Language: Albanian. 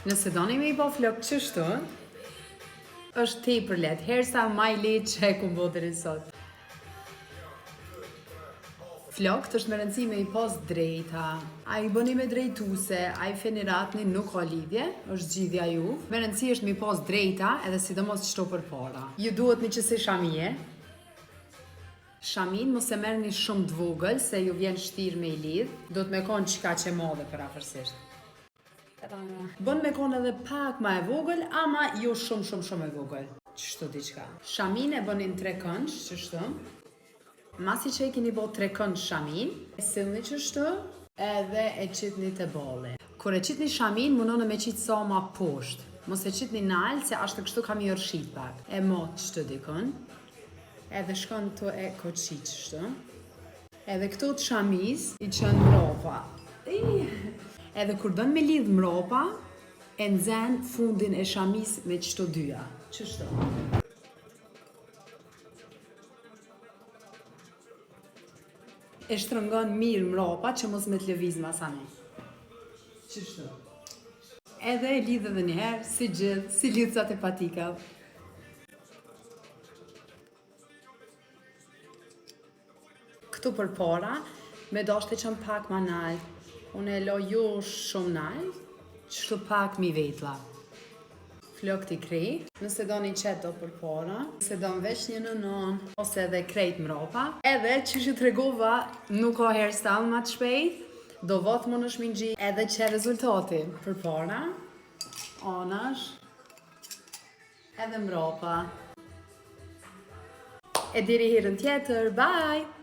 Nëse doni me I bo flok qështu, është tepër lehtë. Hairstyle më I lehtë që e ku bo deri sot. Flokt është me rëndësi me I pas drejta. A I bëni me drejtuse, a I feni ratni nuk ka lidhje, është gjithja ju. Me rëndësi është me I pas drejta edhe sidomos qëto për para. Ju duhet një qësi shamije. Shamin mos e merrni shumë të vogël se ju vjen shtirë me I lidh. Do të me konë qika që madhe për afërsisht. Bën me konë edhe pak ma e vogël, ama jo shumë e vogël. Qështu diqka. Shamin e bënin 3 këndsh, qështu. Masi që I keni bo 3 këndsh shamin, e sillni qështu, edhe e qitni të bolli. Kur e qitni shamin, mundoni me qitë sa ma poshtë. Mos e qitni nalë, se ashtë kështu kam I rëshit pak. E mot qështu dikën. Edhe shkon të e koqit qështu. Edhe këto të shamiz I qënë mropa. Edhe kur dën me lidh mropa, e nxen fundin e shamis me qëto dyja. Qështu. E shtrëngon mirë mropa që mos me të lëviz masani. Qështu. Edhe e lidh edhe njëherë, si gjithë, si lidhësat e patikav. Këtu për para, me dashte qënë pak ma nalë. Unë e lo jo shumë nalë, qështu pak mi vetla. Flok t'i kri, nëse do një qeto për para, nëse do në veç një nënon, ose edhe krejt mropa. Edhe që që t'regova nuk ka hairstyle ma të shpejt, do votë më në shmingji edhe që rezultati për para, anash, edhe mropa. E diri herën tjetër, bye!